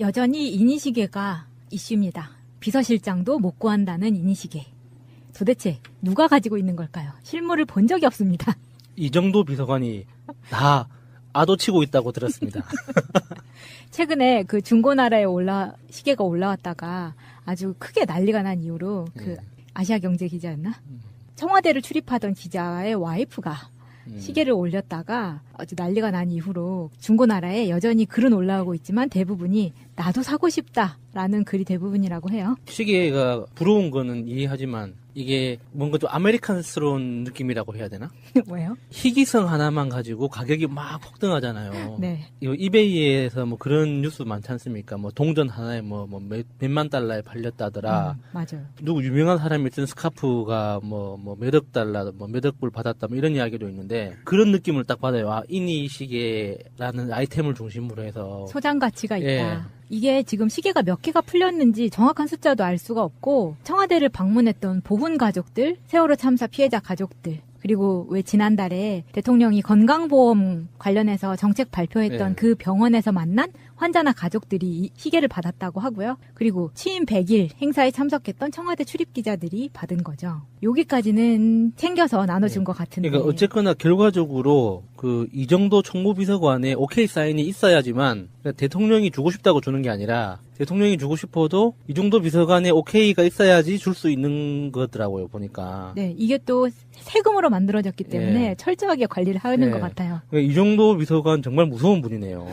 여전히 이니시계가 이슈입니다. 비서실장도 못 구한다는 이니시계. 도대체 누가 가지고 있는 걸까요? 실물을 본 적이 없습니다. 이정도 비서관이 다 아도치고 있다고 들었습니다. 최근에 그 중고나라에 시계가 올라왔다가 아주 크게 난리가 난 이후로 그 아시아경제 기자였나? 청와대를 출입하던 기자의 와이프가 시계를 올렸다가 아주 난리가 난 이후로 중고나라에 여전히 글은 올라오고 있지만 대부분이 나도 사고 싶다라는 글이 대부분이라고 해요. 시계가 부러운 거는 이해하지만 이게 뭔가 좀 아메리칸스러운 느낌이라고 해야 되나? 뭐예요? 희귀성 하나만 가지고 가격이 막 폭등하잖아요. 네. 이거 이베이에서 뭐 그런 뉴스 많지 않습니까? 뭐 동전 하나에 몇만 달러에 팔렸다더라. 맞아요. 누구 유명한 사람이 쓴 스카프가 몇억 달러, 몇억 불 받았다, 뭐 이런 이야기도 있는데 그런 느낌을 딱 받아요. 아, 이니 시계라는 아이템을 중심으로 해서 소장 가치가 있다. 예. 이게 지금 시계가 몇 개가 풀렸는지 정확한 숫자도 알 수가 없고 청와대를 방문했던 보훈 가족들, 세월호 참사 피해자 가족들, 그리고 왜 지난달에 대통령이 건강보험 관련해서 정책 발표했던 네. 그 병원에서 만난 환자나 가족들이 이 시계를 받았다고 하고요. 그리고 취임 100일 행사에 참석했던 청와대 출입기자들이 받은 거죠. 여기까지는 챙겨서 나눠준 것 같은데. 그러니까 어쨌거나 결과적으로 그 이정도 총무비서관에 오케이 사인이 있어야지만 그러니까 대통령이 주고 싶다고 주는 게 아니라 대통령이 주고 싶어도 이 정도 비서관에 오케이가 있어야지 줄 수 있는 거더라고요, 보니까. 네, 이게 또 세금으로 만들어졌기 때문에 예. 철저하게 관리를 하는 예. 것 같아요. 그러니까 이 정도 비서관 정말 무서운 분이네요.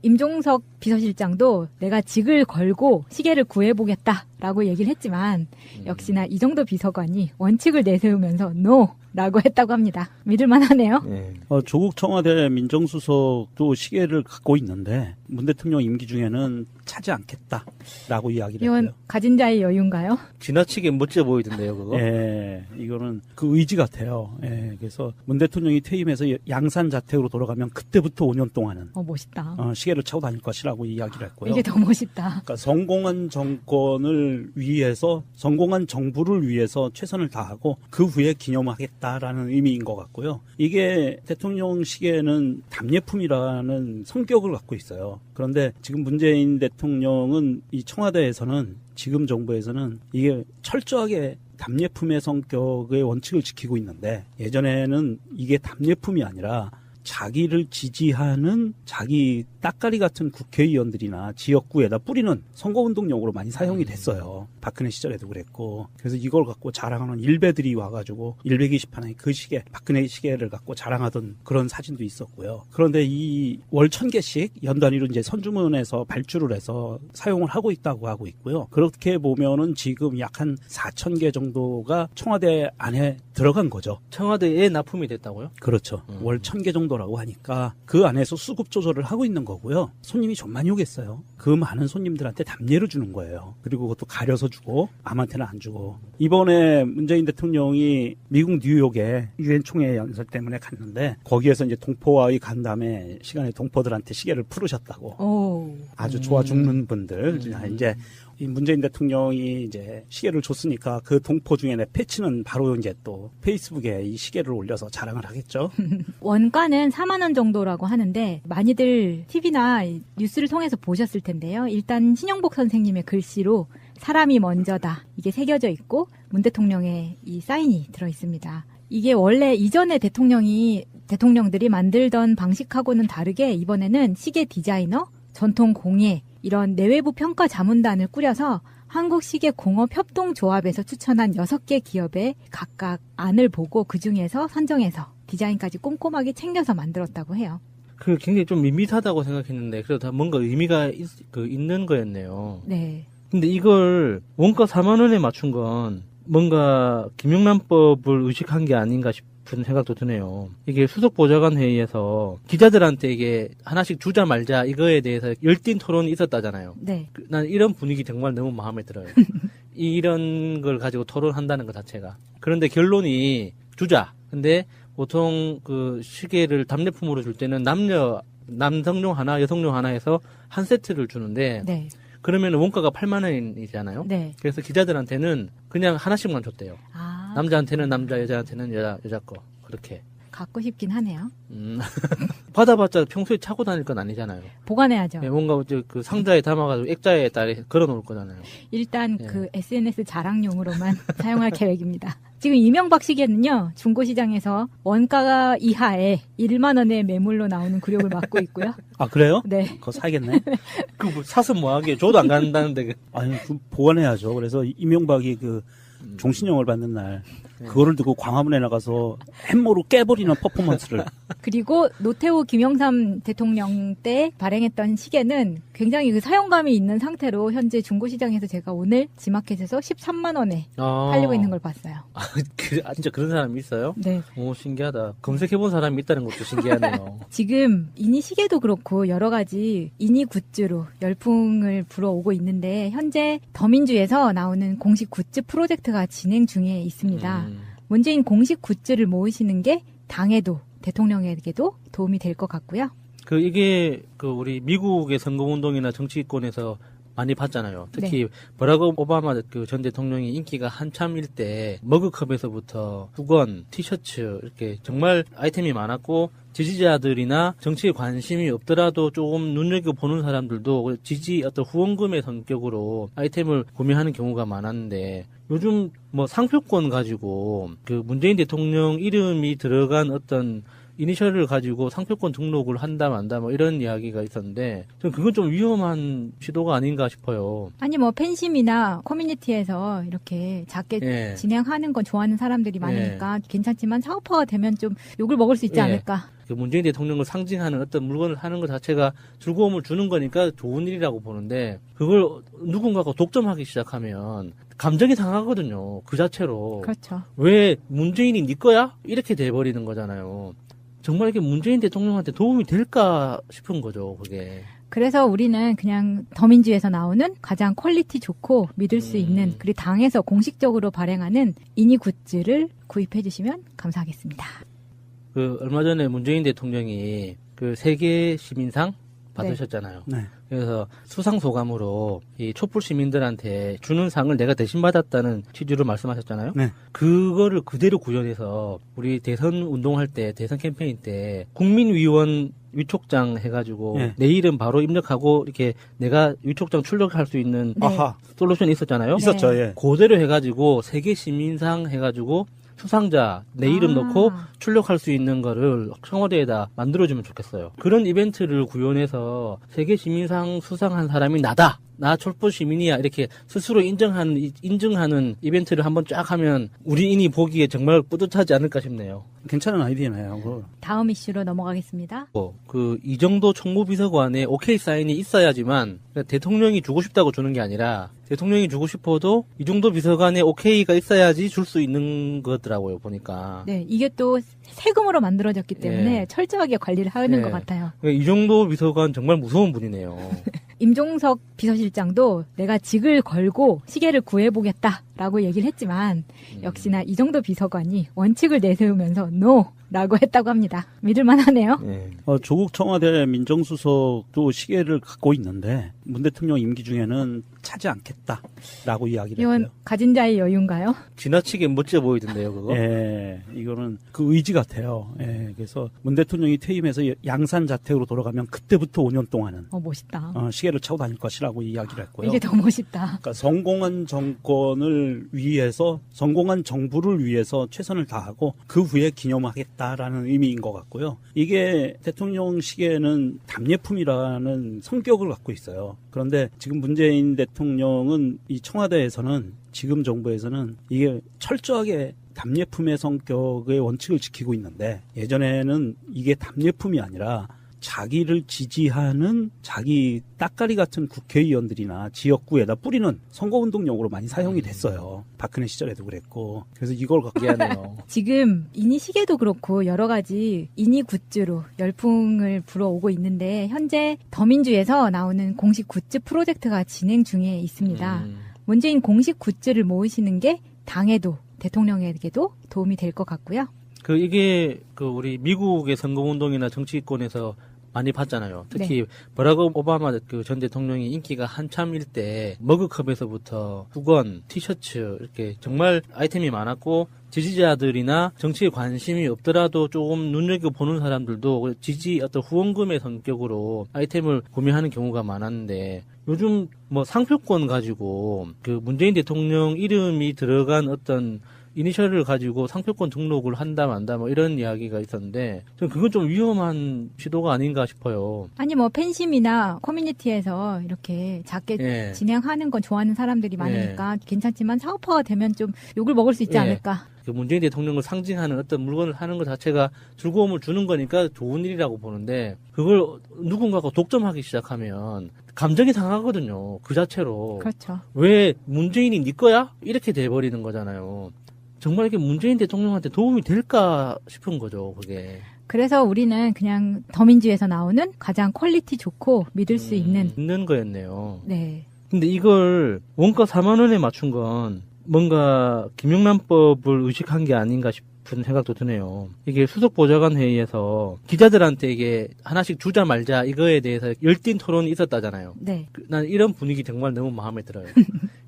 임종석 비서실장도 내가 직을 걸고 시계를 구해보겠다라고 얘기를 했지만 역시나 이 정도 비서관이 원칙을 내세우면서 NO라고 했다고 합니다. 믿을만하네요. 예. 조국 청와대 민정수석도 시계를 갖고 있는데 문 대통령 임기 중에는 차지 않겠다라고 이야기를 이건 했고요. 가진 자의 여유인가요? 지나치게 멋져 보이던데요, 그거? 예, 이거는 그 의지 같아요. 예, 그래서 문 대통령이 퇴임해서 양산 자택으로 돌아가면 그때부터 5년 동안은 멋있다. 시계를 차고 다닐 것이라고 이야기를 했고요. 이게 더 멋있다. 그러니까 성공한 정권을 위해서, 성공한 정부를 위해서 최선을 다하고 그 후에 기념하겠다라는 의미인 것 같고요. 이게 대통령 시계는 답례품이라는 성격을 갖고 있어요. 그런데 지금 문재인 대통령은 이 청와대에서는 지금 정부에서는 이게 철저하게 답례품의 성격의 원칙을 지키고 있는데 예전에는 이게 답례품이 아니라 자기를 지지하는 자기 따까리 같은 국회의원들이나 지역구에다 뿌리는 선거운동용으로 많이 사용이 됐어요. 박근혜 시절에도 그랬고. 그래서 이걸 갖고 자랑하는 일베들이 와가지고 120하나의 그 시계, 박근혜 시계를 갖고 자랑하던 그런 사진도 있었고요. 그런데 이 월 1000개씩 연단위로 이제 선주문에서 발주를 해서 사용을 하고 있다고 하고 있고요. 그렇게 보면은 지금 약 한 4000개 정도가 청와대 안에 들어간 거죠. 청와대에 납품이 됐다고요? 그렇죠. 월 1000개 정도라고 하니까 그 안에서 수급 조절을 하고 있는 거고요. 손님이 좀 많이 오겠어요. 그 많은 손님들한테 답례를 주는 거예요. 그리고 그것도 가려서 주고 아무한테나 안 주고. 이번에 문재인 대통령이 미국 뉴욕에 유엔 총회 연설 때문에 갔는데 거기에서 이제 동포와의 간담회 시간에 동포들한테 시계를 풀으셨다고. 오. 아주 좋아 죽는 분들. 이제 이 문재인 대통령이 이제 시계를 줬으니까 그 동포 중에 내 패치는 바로 이제 또 페이스북에 이 시계를 올려서 자랑을 하겠죠. 원가는 4만 원 정도라고 하는데 많이들 TV나 뉴스를 통해서 보셨을 텐데요. 일단 신영복 선생님의 글씨로 사람이 먼저다 이게 새겨져 있고 문 대통령의 이 사인이 들어 있습니다. 이게 원래 이전에 대통령들이 만들던 방식하고는 다르게 이번에는 시계 디자이너, 전통 공예 이런 내외부 평가 자문단을 꾸려서 한국시계공업협동조합에서 추천한 6개 기업의 각각 안을 보고 그중에서 선정해서 디자인까지 꼼꼼하게 챙겨서 만들었다고 해요. 그 굉장히 좀 밋밋하다고 생각했는데 그래도 다 뭔가 의미가 있는 거였네요. 네. 근데 이걸 원가 4만 원에 맞춘 건 뭔가 김영란법을 의식한 게 아닌가 싶은 생각도 드네요. 이게 수석보좌관 회의에서 기자들한테 이게 하나씩 주자 말자 이거에 대해서 열띤 토론이 있었다잖아요. 네. 난 이런 분위기 정말 너무 마음에 들어요. 이런 걸 가지고 토론한다는 것 자체가. 그런데 결론이 주자. 근데 보통 그 시계를 답례품으로 줄 때는 남성용 하나, 여성용 하나 해서 한 세트를 주는데 네. 그러면 원가가 8만 원이잖아요. 네. 그래서 기자들한테는 그냥 하나씩만 줬대요. 아. 남자한테는 남자, 여자한테는 여자 거. 그렇게. 갖고 싶긴 하네요. 받아봤자 평소에 차고 다닐 건 아니잖아요. 보관해야죠. 네, 뭔가 이제 그 상자에 담아가지고 액자에 따라 걸어놓을 거잖아요. 일단 예. 그 SNS 자랑용으로만 사용할 계획입니다. 지금 이명박 시계는요, 중고시장에서 원가 이하의 1만 원의 매물로 나오는 굴욕을 맞고 있고요. 아, 그래요? 네. 그거 사야겠네. 그 사서 뭐하게 줘도 안 간다는데. 아니, 그 보관해야죠. 그래서 이명박이 그 종신형을 받는 날, 그거를 두고 광화문에 나가서 햄모로 깨버리는 퍼포먼스를. 그리고 노태우 김영삼 대통령 때 발행했던 시계는 굉장히 그 사용감이 있는 상태로 현재 중고시장에서 제가 오늘 지마켓에서 13만 원에 팔리고 있는 걸 봤어요. 진짜 그런 사람이 있어요? 네. 오, 신기하다. 검색해본 사람이 있다는 것도 신기하네요. 지금 이니 시계도 그렇고 여러 가지 이니 굿즈로 열풍을 불어오고 있는데 현재 더민주에서 나오는 공식 굿즈 프로젝트가 진행 중에 있습니다. 문재인 공식 굿즈를 모으시는 게 당에도 대통령에게도 도움이 될 것 같고요. 이게 우리 미국의 선거운동이나 정치권에서 많이 봤잖아요. 특히 버락 오바마 전 대통령이 인기가 한참일 때 머그컵에서부터 수건, 티셔츠 이렇게 정말 아이템이 많았고 지지자들이나 정치에 관심이 없더라도 조금 눈여겨보는 사람들도 어떤 후원금의 성격으로 아이템을 구매하는 경우가 많았는데 요즘 상표권 가지고 문재인 대통령 이름이 들어간 어떤 이니셜을 가지고 상표권 등록을 한다 만다 이런 이야기가 있었는데 저는 그건 좀 위험한 시도가 아닌가 싶어요. 아니 팬심이나 커뮤니티에서 이렇게 작게 진행하는 건 좋아하는 사람들이 많으니까 괜찮지만 사업화가 되면 좀 욕을 먹을 수 있지 않을까. 문재인 대통령을 상징하는 어떤 물건을 하는 것 자체가 즐거움을 주는 거니까 좋은 일이라고 보는데 그걸 누군가가 독점하기 시작하면 감정이 상하거든요. 그 자체로. 그렇죠. 왜 문재인이 네 거야? 이렇게 돼버리는 거잖아요. 정말 이게 문재인 대통령한테 도움이 될까 싶은 거죠, 그게. 그래서 우리는 그냥 더민주에서 나오는 가장 퀄리티 좋고 믿을 수 있는 그리고 당에서 공식적으로 발행하는 이니 굿즈를 구입해 주시면 감사하겠습니다. 얼마 전에 문재인 대통령이 세계 시민상 받으셨잖아요. 네. 그래서 수상 소감으로 이 촛불 시민들한테 주는 상을 내가 대신 받았다는 취지로 말씀하셨잖아요. 네. 그거를 그대로 구현해서 우리 대선 운동할 때, 대선 캠페인 때 국민위원 위촉장 해가지고 내 이름 바로 입력하고 이렇게 내가 위촉장 출력할 수 있는 솔루션이 있었잖아요. 있었죠. 예. 그대로 해가지고 세계 시민상 해가지고 수상자 내 이름 넣고 출력할 수 있는 거를 청와대에다 만들어주면 좋겠어요. 그런 이벤트를 구현해서 세계 시민상 수상한 사람이 나다. 나 촛불 시민이야. 이렇게 스스로 인증하는 이벤트를 한번 쫙 하면 우리인이 보기에 정말 뿌듯하지 않을까 싶네요. 괜찮은 아이디어네요. 다음 이슈로 넘어가겠습니다. 이 정도 총무비서관에 오케이 사인이 있어야지만 대통령이 주고 싶다고 주는 게 아니라 대통령이 주고 싶어도 이 정도 비서관에 오케이가 있어야지 줄 수 있는 거더라고요, 보니까. 네, 이게 또 세금으로 만들어졌기 때문에 철저하게 관리를 하는 것 같아요. 이 정도 비서관 정말 무서운 분이네요. 임종석 비서실장도 내가 직을 걸고 시계를 구해보겠다라고 얘기를 했지만 역시나 이 정도 비서관이 원칙을 내세우면서 NO! 라고 했다고 합니다. 믿을만 하네요. 조국 청와대 민정수석도 시계를 갖고 있는데 문 대통령 임기 중에는 차지 않겠다라고 이야기를 이건 했고요. 가진 자의 여유인가요? 지나치게 멋져 보이던데요, 그거? 예, 이거는 그 의지 같아요. 예, 그래서 문 대통령이 퇴임해서 양산 자택으로 돌아가면 그때부터 5년 동안은 멋있다. 시계를 차고 다닐 것이라고 이야기를 했고요. 이게 더 멋있다. 그러니까 성공한 정권을 위해서, 성공한 정부를 위해서 최선을 다하고 그 후에 기념하겠다라는 의미인 것 같고요. 이게 대통령 시계는 답례품이라는 성격을 갖고 있어요. 그런데 지금 문재인 대통령은 이 청와대에서는 지금 정부에서는 이게 철저하게 답례품의 성격의 원칙을 지키고 있는데 예전에는 이게 답례품이 아니라 자기를 지지하는 자기 따까리 같은 국회의원들이나 지역구에다 뿌리는 선거운동용으로 많이 사용이 됐어요. 박근혜 시절에도 그랬고. 그래서 이걸 갖고 하네요. 지금 이니 시계도 그렇고 여러 가지 이니 굿즈로 열풍을 불어오고 있는데 현재 더민주에서 나오는 공식 굿즈 프로젝트가 진행 중에 있습니다. 문재인 공식 굿즈를 모으시는 게 당에도 대통령에게도 도움이 될 것 같고요. 이게 우리 미국의 선거운동이나 정치권에서 많이 봤잖아요. 특히 버락 오바마 그 전 대통령이 인기가 한참일 때 머그컵에서부터 수건, 티셔츠 이렇게 정말 아이템이 많았고 지지자들이나 정치에 관심이 없더라도 조금 눈여겨보는 사람들도 어떤 후원금의 성격으로 아이템을 구매하는 경우가 많았는데 요즘 뭐 상표권 가지고 그 문재인 대통령 이름이 들어간 어떤 이니셜을 가지고 상표권 등록을 한다 만다 뭐 이런 이야기가 있었는데 저는 그건 좀 위험한 시도가 아닌가 싶어요. 아니 뭐 팬심이나 커뮤니티에서 이렇게 작게 진행하는 건 좋아하는 사람들이 많으니까 괜찮지만 사업화가 되면 좀 욕을 먹을 수 있지 않을까. 그 문재인 대통령을 상징하는 어떤 물건을 하는 것 자체가 즐거움을 주는 거니까 좋은 일이라고 보는데 그걸 누군가가 독점하기 시작하면 감정이 상하거든요. 그 자체로. 그렇죠. 왜 문재인이 네 거야? 이렇게 돼버리는 거잖아요. 정말 이게 문재인 대통령한테 도움이 될까 싶은 거죠, 그게. 그래서 우리는 그냥 더민주에서 나오는 가장 퀄리티 좋고 믿을 수 있는 거였네요. 네. 근데 이걸 원가 4만 원에 맞춘 건 뭔가 김영란법을 의식한 게 아닌가 싶은 생각도 드네요. 이게 수석보좌관 회의에서 기자들한테 이게 하나씩 주자 말자 이거에 대해서 열띤 토론이 있었다잖아요. 네. 난 이런 분위기 정말 너무 마음에 들어요.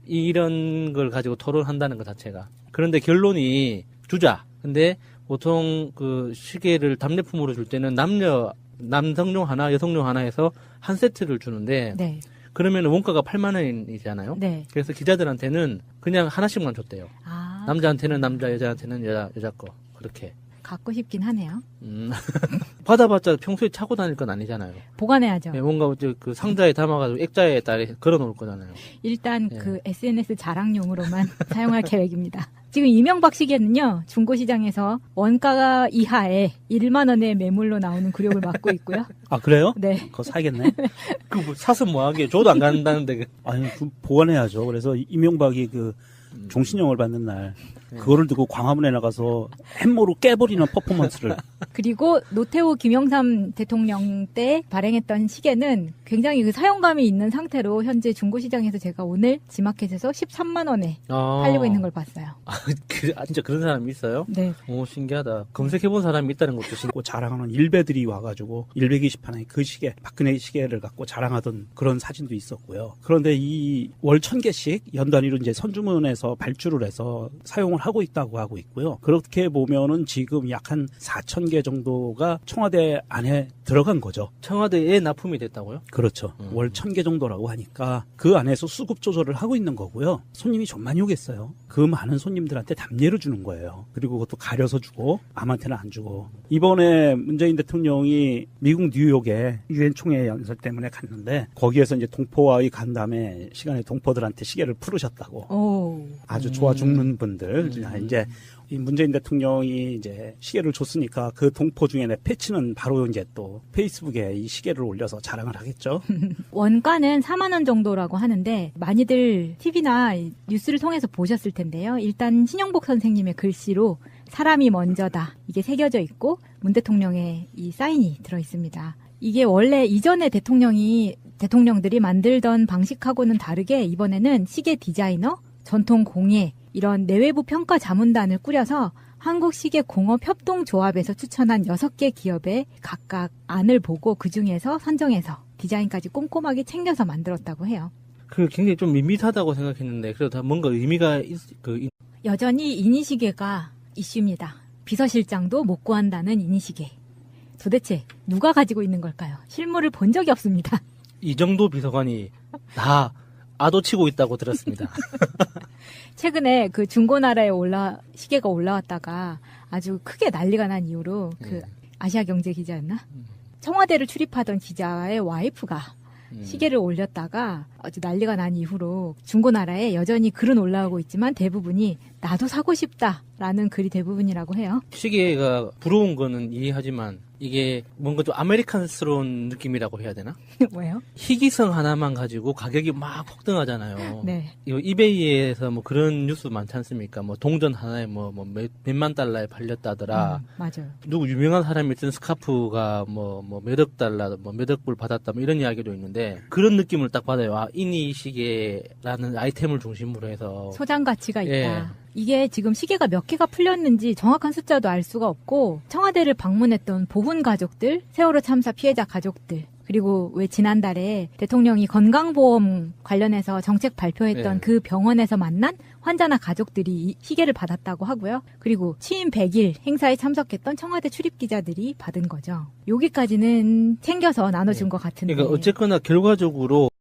이런 걸 가지고 토론한다는 것 자체가. 그런데 결론이 주자. 근데 보통 그 시계를 답례품으로 줄 때는 남성용 하나, 여성용 하나 해서 한 세트를 주는데 네. 그러면 원가가 8만 원이잖아요. 네. 그래서 기자들한테는 그냥 하나씩만 줬대요. 아. 남자한테는 남자, 여자한테는 여자 거. 그렇게. 갖고 싶긴 하네요. 받아봤자 평소에 차고 다닐 건 아니잖아요. 보관해야죠. 네, 뭔가 이제 그 상자에 담아가지고 액자에 따라 걸어 놓을 거잖아요. 일단 그 SNS 자랑용으로만 사용할 계획입니다. 지금 이명박 시계는요, 중고시장에서 원가 이하에 1만 원의 매물로 나오는 굴욕을 맞고 있고요. 아, 그래요? 네. 그거 사겠네. 그 사서 뭐하게 줘도 안 간다는데. 아니, 그 보관해야죠. 그래서 이명박이 그 종신형을 받는 날 그거를 두고 광화문에 나가서 햄모로 깨버리는 퍼포먼스를. 그리고 노태우 김영삼 대통령 때 발행했던 시계는 굉장히 그 사용감이 있는 상태로 현재 중고시장에서 제가 오늘 지마켓에서 13만 원에 팔리고 있는 걸 봤어요. 진짜 그런 사람이 있어요? 네. 오, 신기하다. 검색해본 사람이 있다는 것도 신기하고. 자랑하는 일베들이 와가지고 120판의 그 시계, 박근혜 시계를 갖고 자랑하던 그런 사진도 있었고요. 그런데 이 월 1000개씩 연 단위로 이제 선주문에서 발주를 해서 사용을 하고 있다고 하고 있고요. 그렇게 보면은 지금 약 한 4,000개 정도가 청와대 안에 들어간 거죠. 청와대에 납품이 됐다고요? 그렇죠. 월 1000개 정도라고 하니까 그 안에서 수급 조절을 하고 있는 거고요. 손님이 좀 많이 오겠어요. 그 많은 손님들한테 답례를 주는 거예요. 그리고 그것도 가려서 주고 남한테는 안 주고. 이번에 문재인 대통령이 미국 뉴욕에 유엔 총회 연설 때문에 갔는데 거기에서 이제 동포와의 간담회 시간에 동포들한테 시계를 풀으셨다고. 오. 아주 좋아 죽는 분들. 이제 이 문재인 대통령이 이제 시계를 줬으니까 그 동포 중에 내 패치는 바로 이제 또 페이스북에 이 시계를 올려서 자랑을 하겠죠. 원가는 4만 원 정도라고 하는데 많이들 TV나 뉴스를 통해서 보셨을 텐데요. 일단 신영복 선생님의 글씨로 사람이 먼저다. 이게 새겨져 있고 문 대통령의 이 사인이 들어 있습니다. 이게 원래 이전에 대통령들이 만들던 방식하고는 다르게 이번에는 시계 디자이너, 전통 공예, 이런 내외부 평가 자문단을 꾸려서 한국시계공업협동조합에서 추천한 6개 기업의 각각 안을 보고 그중에서 선정해서 디자인까지 꼼꼼하게 챙겨서 만들었다고 해요. 그 굉장히 좀 밋밋하다고 생각했는데 그래도 다 뭔가 의미가 여전히 이니시계가 이슈입니다. 비서실장도 못 구한다는 이니시계. 도대체 누가 가지고 있는 걸까요? 실물을 본 적이 없습니다. 이 정도 비서관이 다 아도치고 있다고 들었습니다. 최근에 그 중고나라에 시계가 올라왔다가 아주 크게 난리가 난 이후로 그 아시아 경제 기자였나? 청와대를 출입하던 기자의 와이프가 시계를 올렸다가 아주 난리가 난 이후로 중고나라에 여전히 글은 올라오고 있지만 대부분이 나도 사고 싶다라는 글이 대부분이라고 해요. 시계가 부러운 거는 이해하지만 이게 뭔가 좀 아메리칸스러운 느낌이라고 해야 되나? 왜요? 희귀성 하나만 가지고 가격이 막 폭등하잖아요. 네. 이거 이베이에서 뭐 그런 뉴스 많지 않습니까? 뭐 동전 하나에 몇만 달러에 팔렸다더라. 맞아요. 누구 유명한 사람이 쓴 스카프가 몇억 달러, 몇억 불 받았다, 이런 이야기도 있는데 그런 느낌을 딱 받아요. 아, 이니 시계라는 아이템을 중심으로 해서 소장 가치가 있다. 예. 이게 지금 시계가 몇 개가 풀렸는지 정확한 숫자도 알 수가 없고 청와대를 방문했던 보훈 가족들, 세월호 참사 피해자 가족들 그리고 왜 지난달에 대통령이 건강보험 관련해서 정책 발표했던 네. 그 병원에서 만난 환자나 가족들이 이 시계를 받았다고 하고요. 그리고 취임 100일 행사에 참석했던 청와대 출입기자들이 받은 거죠. 여기까지는 챙겨서 나눠준 것 같은데. 그러니까 어쨌거나 결과적으로